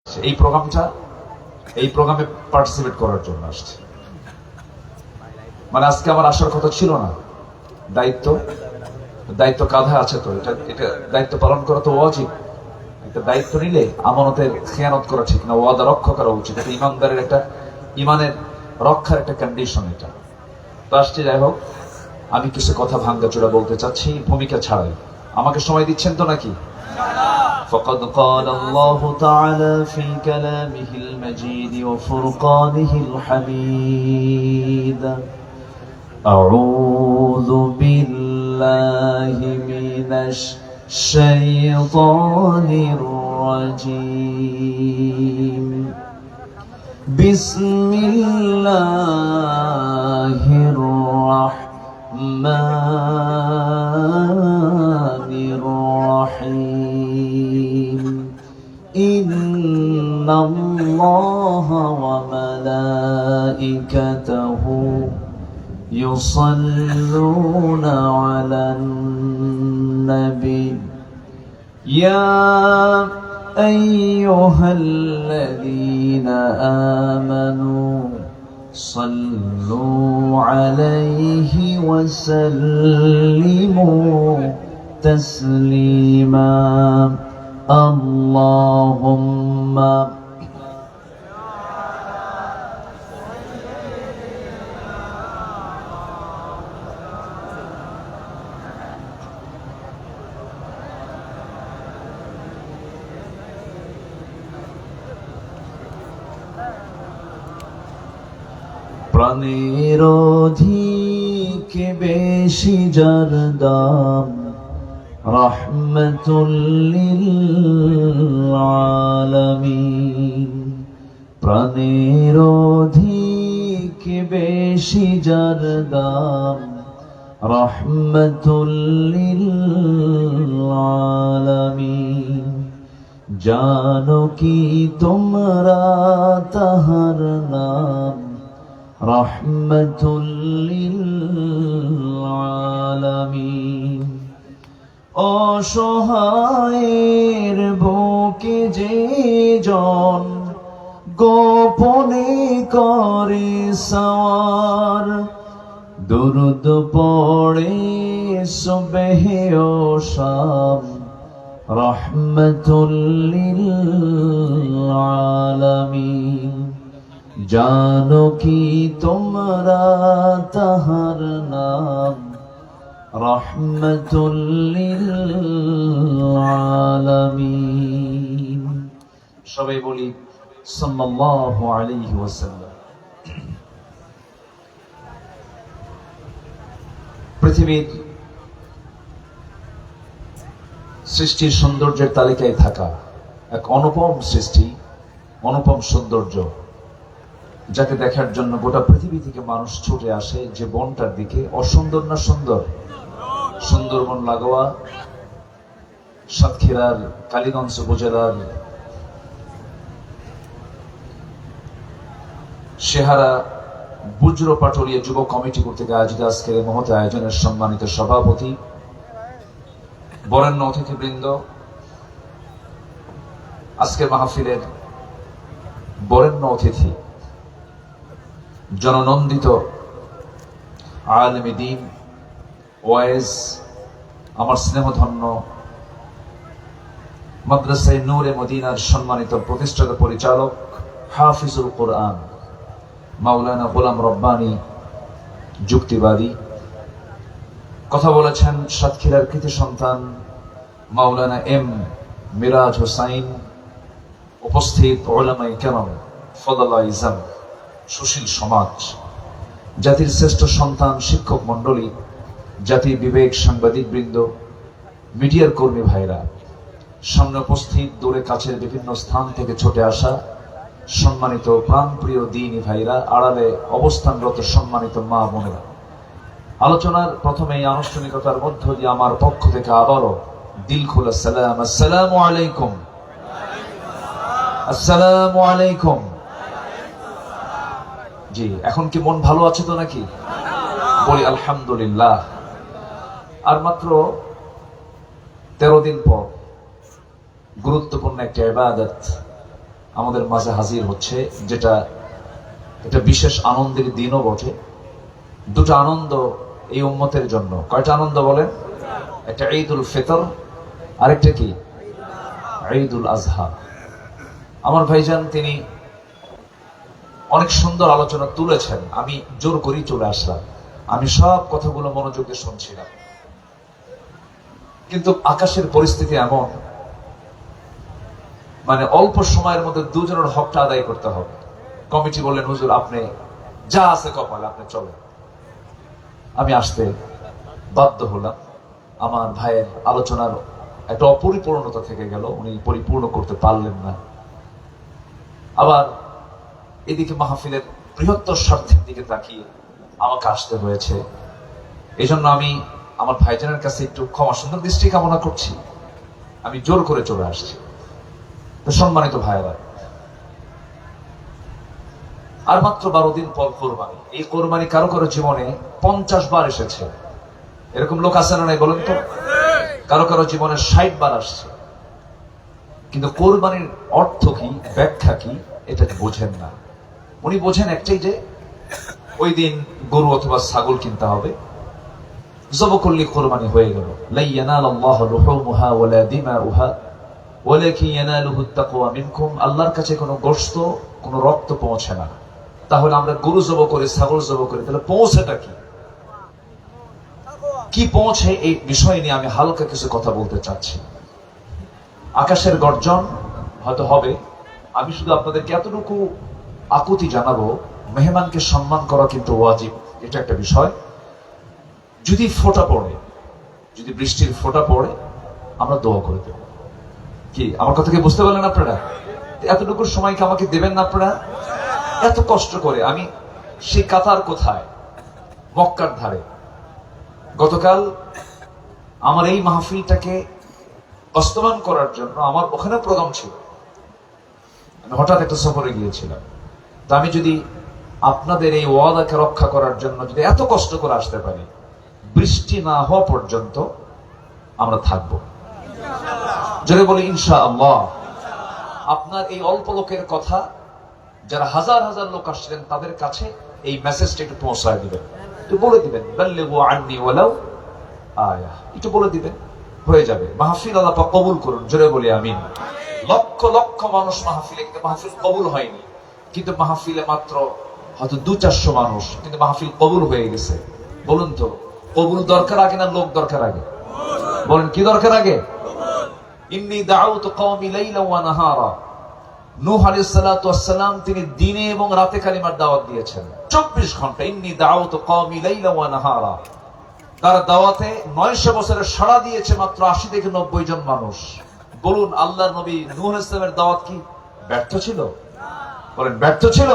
এই প্রোগ্রামে পার্টিসিপেট করার জন্য আসছে। মানে আজকে আমার আসার কথা ছিল না। দায়িত্ব কাঁধে আছে, তো এটা দায়িত্ব পালন করা তো ওয়াজিব। একটা দায়িত্ব নিলে আমানতের খেয়ানত করা ঠিক না, ওয়াদা রক্ষা করা উচিত। এটা ইমানদারের একটা ইমানের রক্ষার একটা কন্ডিশন এটা। তো আসছে, যাই হোক, আমি কিছু কথা ভাঙ্গাচোরা বলতে চাচ্ছি ভূমিকা ছাড়াই। আমাকে সময় দিচ্ছেন তো নাকি? فقد قال الله تعالى في كلامه المجيد وفرقانه الحميد أعوذ بالله من الشيطان الرجيم بسم الله الرحمن الرحيم إن الله وملائكته يصلون على النبي يا أيها الذين آمنوا صلوا عليه وسلموا تسليما اللهم প্রাণের অধিক বেশি যার দাম রাহমাতুল লিল আলামিন। প্রাণের অধিক বেশি যার দাম রাহমাতুল লিল আলামিন। জানো কি তোমরা তাহার নাম রাহমাতুল লিল আলামিন। অসহায়ের বুকে যে জন গোপনে করে সওয়ার দুরুদ পড়ে সুবহে ও শাম রাহমাতুল লিল আলামিন। জানো কি তোমরা তাহার নাম রাহমাতুল লিল আলামিন। সবাই বলি সাল্লাল্লাহু আলাইহি ওয়াসাল্লাম। পৃথিবীর সৃষ্টির সৌন্দর্যের তালিকায় থাকা এক অনুপম সৃষ্টি, অনুপম সৌন্দর্য, যাকে দেখার জন্য গোটা পৃথিবী থেকে মানুষ ছুটে আসে। যে বনটার দিকে, অসুন্দর না সুন্দর? সুন্দরবন লাগোয়া সাতক্ষীরার কালীগঞ্জ উপজেলার শেহারা বুজরো পাটলিয়া যুব কমিটি কর্তৃক আয়োজিত আজকের এই মহৎ আয়োজনের সম্মানিত সভাপতি, বরেণ্য অতিথিবৃন্দ, আজকের মাহফিলের বরেণ্য অতিথি, জননন্দিত আলেমে দ্বীন ওয়াইজ, আমার স্নেহধন্য মাদ্রাসায়ে নূরে মদিনার সম্মানিত প্রতিষ্ঠাতা পরিচালক হাফিজুল কোরআন মাওলানা গোলাম রব্বানী যুক্তিবাদী। কথা বলেছেন সাতক্ষীরার কৃতি সন্তান মাওলানা এম মিরাজ হোসাইন। উপস্থিত উলামায়ে কেরাম, ফদলায়ে ইজাম, সুশীল সমাজ, জাতির শ্রেষ্ঠ সন্তান শিক্ষক মন্ডলী, জাতির বিবেক সাংবাদিক বৃন্দ, মিডিয়ার কর্মী ভাইরা, সামনে উপস্থিত দূরে কাছের বিভিন্ন স্থান থেকে ছুটে আসা সম্মানিত প্রাণপ্রিয় দ্বীনী ভাইরা, আড়ালে অবস্থানরত সম্মানিত মা বোনেরা। আলোচনার প্রথমে এই আনুষ্ঠানিকতার মধ্য দিয়ে আমার পক্ষ থেকে আবারও দিল খোলা সালাম, আসসালামু আলাইকুম। আসসালামু আলাইকুম। জি, এখন কি মন ভালো আছে তো নাকি? বলি আলহামদুলিল্লাহ। আর মাত্র 13 দিন পর গুরুত্বপূর্ণ একটা ইবাদত আমাদের মাঝে হাজির হচ্ছে, যেটা এটা বিশেষ আনন্দের দিনও বটে। দুটো আনন্দ এই উম্মতের জন্য। কয়টা আনন্দ বলেন? একটা ঈদুল ফিতর, আরেকটা কি ঈদুল আজহা। আমার ভাইজান তিনি অনেক সুন্দর আলোচনা তুলেছেন, আমি জোর করেই চলে আসলাম। আমি সব কথাগুলো মনোযোগ দিয়ে শুনছিলাম, কিন্তু আকাশের পরিস্থিতি এমন, মানে অল্প সময়ের মধ্যে দুজনের হকটা আদায় করতে হবে। কমিটি বললেন, হুজুর আপনি যা আছে কপালে আপনি চলেন। আমি আসতে বাধ্য হলাম। আমার ভাইয়ের আলোচনার একটা অপরিপূর্ণতা থেকে গেল, উনি পরিপূর্ণ করতে পারলেন না। আবার এদিকে মাহফিলের বৃহত্তর স্বার্থের দিকে তাকিয়ে আমাকে আসতে হয়েছে। এই জন্য আমি আমার ভাইজানের কাছে একটু ক্ষমা সুন্দর দৃষ্টি কামনা করছি। আমি জোর করে চলে আসছি। তো সম্মানিত ভাইয়েরা, আর মাত্র 12 দিন পর কোরবানি। এই কোরবানি কারো কারো জীবনে 50 বার এসেছে, এরকম লোক আছে না নাই বলেন তো? কারো কারো জীবনে 60 বার আসছে, কিন্তু কোরবানির অর্থ কি, ব্যাখ্যা কি, এটা বোঝেন না। উনি বোঝেন একটাই, যে ওই দিন গরু অথবা ছাগল কিনতে হবে, জবাই করলে কোরবানি হয়ে গেল। লা ইয়ানালাল্লাহু লুহুমুহা ওয়ালা দিমাউহা ওয়ালাকিন ইয়ানালুহুত তাকওয়া মিনকুম। আল্লাহর কাছে কোনো গোশত, কোনো রক্ত পৌঁছে না। তাহলে আমরা গরু জবাই করি, ছাগল জবাই করি, তাহলে পৌঁছেটা কি? কি পৌঁছে? এই বিষয় নিয়ে আমি হালকা কিছু কথা বলতে চাচ্ছি। আকাশের গর্জন হয়তো হবে, আমি শুধু আপনাদেরকে এতটুকু আকুতি জানাবো, মেহমানকে সম্মান করা কিন্তু ওয়াজিব। এটা একটা বিষয়। যদি ফোঁটা পড়ে, যদি বৃষ্টির ফোঁটা পড়ে, আমরা দোয়া করে দেব। কি আমার কথা কি বুঝতে পারলেন আপনারা? এতটুকু সময় কি আমাকে দেবেন না আপনারা? এত কষ্ট করে আমি সেই কাতার কোথায়, মক্কার ধারে। গতকাল আমার এই মাহফিলটাকে বাস্তবায়ন করার জন্য আমার ওখানে প্রোগ্রাম ছিল, আমি হঠাৎ একটা সফরে গিয়েছিলাম। তো আমি যদি আপনাদের এই ওয়াদাকে রক্ষা করার জন্য যদি এত কষ্ট করে আসতে পারি, বৃষ্টি না হওয়া পর্যন্ত আমরা থাকবো। জোরে বলি ইনশাআল্লাহ। আপনার এই অল্প লোকের কথা, যারা হাজার হাজার লোক আসছিলেন, তাদের কাছে এই মেসেজটা একটু পৌঁছায় দিবেন, একটু বলে দিবেন, বাল্লিগু আন্নি ওয়ালাউ আয়া, একটু বলে দিবেন, হয়ে যাবে। মাহফিল আল্লাহ পাক কবুল করুন, জোরে বলি আমিন। লক্ষ লক্ষ মানুষ মাহফিলে, কিন্তু মাহফিল কবুল হয়নি। কিন্তু মাহফিলে মাত্র হয়তো 200-400 মানুষ, কিন্তু মাহফিল কবুল হয়ে গেছে। বলুন তো, কবুল দরকার আগে না লোক দরকার আগে? বলেন কি দরকার আগে? ইন্নী দাউতু কওমি লাইলান ওয়া নাহারা। নূহ আলাইহিস সালাতু ওয়াস সালাম তিনি দিনে এবং রাতে কালিমার দাওয়াত দিয়েছেন 24 ঘন্টা। ইন্নী দাউতু কওমি লাইলান ওয়া নাহারা। তার দাওয়াতে 900 বছরের সাড়া দিয়েছে মাত্র 80 থেকে 90 জন মানুষ। বলুন, আল্লাহর নবী নূহ আলাইহিস সালামের দাওয়াত কি ব্যর্থ ছিল? বলেন ব্যর্থ ছিল?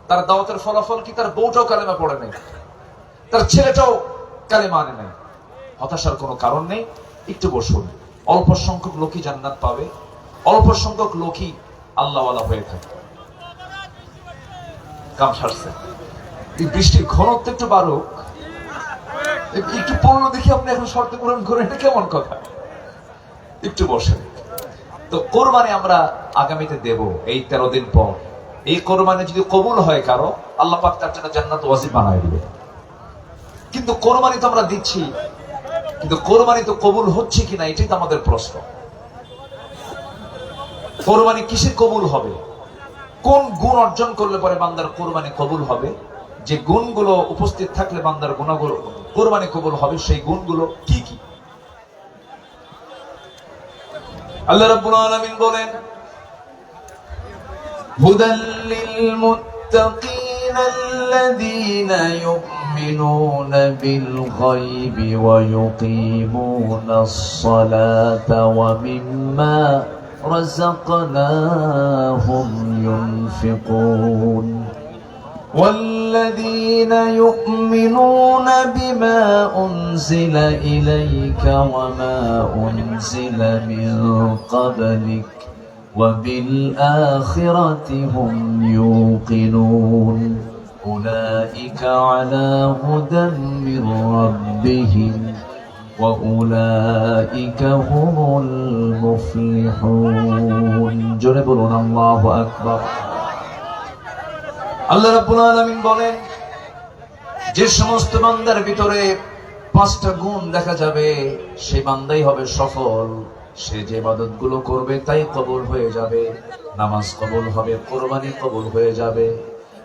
তার দাওয়াতের ফলাফল কি? তার বউটাও কালেমা পড়ে নাই, তার ছেলেটাও কালেমা আনে নাই। হতাশার কোনো কারণ নেই। একটু বসুন। অল্প সংখ্যক লোকই জান্নাত পাবে, অল্প সংখ্যক লোকই আল্লাহওয়ালা হয়ে থাকে। কাম সারছে। এই বৃষ্টির ঘনত্ব একটু বাড়ুক, একটু পড়লো দেখি আপনি এখন শর্ত পূরণ করেন, এটা কেমন কথা? একটু বসেন। তো কোরবানি আমরা আগামীতে দেব এই 13 দিন পর। এই কোরবানি যদি কবুল হয় কারো, আল্লাহ পাক তার জন্য জান্নাত ওয়াজিব বানায় দিবে। কিন্তু কোরবানি তো আমরা দিচ্ছি, কিন্তু কোরবানি তো কবুল হচ্ছে কিনা এটাই তো আমাদের প্রশ্ন। কোরবানি কিসে কবুল হবে? কোন গুণ অর্জন করলে পরে বান্দার কোরবানি কবুল হবে? যে গুণগুলো উপস্থিত থাকলে বান্দার গুণাগুলো কোরবানি কবুল হবে, সেই গুণগুলো কি কি? আল্লাহ রাব্বুল আলামিন বলেন, হুদাল লিল মুত্তাকিনা আল্লাযীনা ইউমিনুনা বিল গায়বি ওয়া ইউকিমুনাস সালাতা ওয়া মিম্মা রাযাকনাহুম ইউনফিকুন والذين يؤمنون بما أنزل إليك وما أنزل من قبلك وبالآخرة هم يوقنون أولئك على هدى من ربهم وأولئك هم المفلحون জোরে বলুন আল্লাহু আকবার। আল্লাহ রাব্বুল আলামিন বলেন, যে সমস্ত বান্দার ভিতরে 5টা গুণ দেখা যাবে সেই বান্দাই হবে সফল। সে যে ইবাদতগুলো করবে তাই কবুল হয়ে যাবে। নামাজ কবুল হবে, কোরবানি কবুল হয়ে যাবে,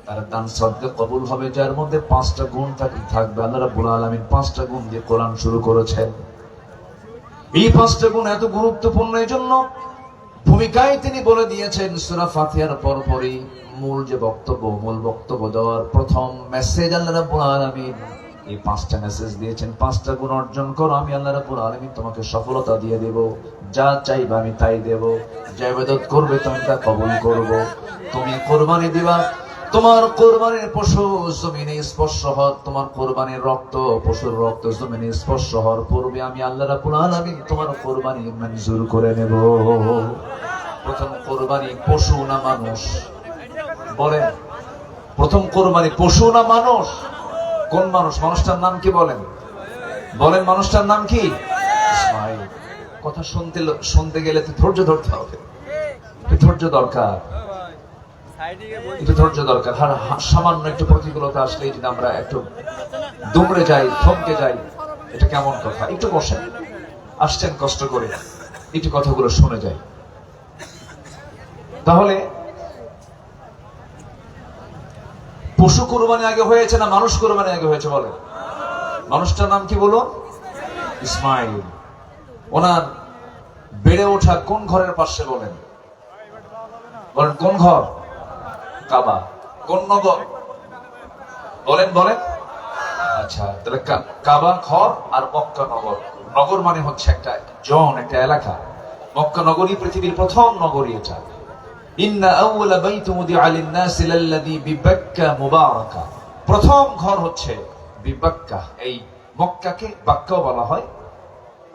তার দান সদকা কবুল হবে, যার মধ্যে 5টা গুণ থাকবে। আল্লাহ রাব্বুল আলামিন 5টা গুণ দিয়ে কোরআন শুরু করেছেন। এই 5টা গুণ এত গুরুত্বপূর্ণ, এই জন্য ভূমিকায় তিনি বলে দিয়েছেন সূরা ফাতিহার পরপরই মূল বক্তব্য দেওয়ার প্রথম মেসেজ আল্লাহ রাব্বুল আলামিন এই 5টা মেসেজ দিয়েছেন। 5টা গুণ অর্জন করো, আমি আল্লাহ রাব্বুল আলামিন তোমাকে সফলতা দিয়ে দেব। যা চাইবে আমি তাই দেব। যে ইবাদত করবে তুমি তা কবুল করব। তুমি কোরবানি দিবা, তোমার কোরবানির পশু জমিনে স্পর্শ হওয়ার, তোমার কোরবানির রক্ত পশুর রক্ত জমিনে স্পর্শ হওয়ার পূর্বে আমি আল্লাহ রাব্বুল আলামিন তোমার কোরবানি মঞ্জুর করে নেব। প্রথম কোরবানি পশু না মানুষ? বলেন, প্রথম কোরবানি পশু না মানুষ? কোন মানুষ? মানুষটার নাম কি বলেন? বলেন, মানুষটার নাম কি? ইসমাইল। কথা শুনতে গেলে তো ধৈর্য ধরতে হবে, ধৈর্য দরকার, একটু ধৈর্য দরকার। সামান্য একটু প্রতিকূলতা আসলে যদি আমরা একটু দুমড়ে যাই, থমকে যাই, এটা কেমন কথা? একটু বসেন, আসছেন কষ্ট করে, একটু কথাগুলো শুনে যাই। তাহলে পশু কোরবানি আগে হয়েছে না মানুষ কোরবানি আগে হয়েছে? বলে। মানুষটার নাম কি বলুন? ইসমাইল। ওনার বেড়ে ওঠা কোন ঘরের পাশে? বলেন কোন ঘর? কাবা। কোন নগর? বলেন। আচ্ছা, তাহলে কাবা ঘর আর মক্কা নগর। নগর মানে হচ্ছে একটা একটা এলাকা। মক্কা নগরী পৃথিবীর প্রথম নগরী। এটা ইন্না আউওয়ালা বাইতুম উদিআ লিন-নাসি লাল্লাযী বিবাক্কা মুবারাকা। প্রথম ঘর হচ্ছে বিবাক্কা। এই মক্কাকে বাক্কাও বলা হয়,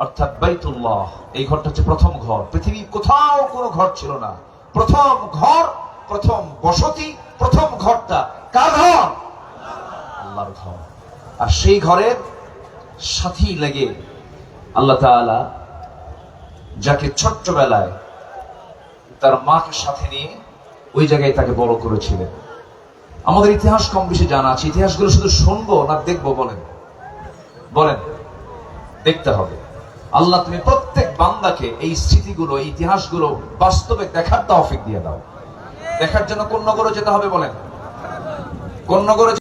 অর্থাৎ বাইতুল্লাহ। এই ঘরটা হচ্ছে প্রথম ঘর। পৃথিবীর কোথাও কোনো ঘর ছিল না। প্রথম ঘর, প্রথম বসতি, প্রথম ঘরটা কার ঘর? আল্লাহর ঘর। আর সেই ঘরের সাথী লেগে আল্লাহ তাআলা যাকে ছোট্টবেলায় তার মাকে সাথে নিয়ে ওই জায়গায় তাকে বড় করেছিলেন। আমাদের ইতিহাস কম বেশি জানা আছে। ইতিহাসগুলো শুধু শুনবো না দেখবো? বলেন। দেখতে হবে। আল্লাহ তুমি প্রত্যেক বান্দাকে এই স্মৃতিগুলো, এই ইতিহাসগুলো বাস্তবে দেখার তৌফিক দিয়ে দাও। দেখার জন্য কোন নগরে যেতে হবে? বলেন, কোন নগরে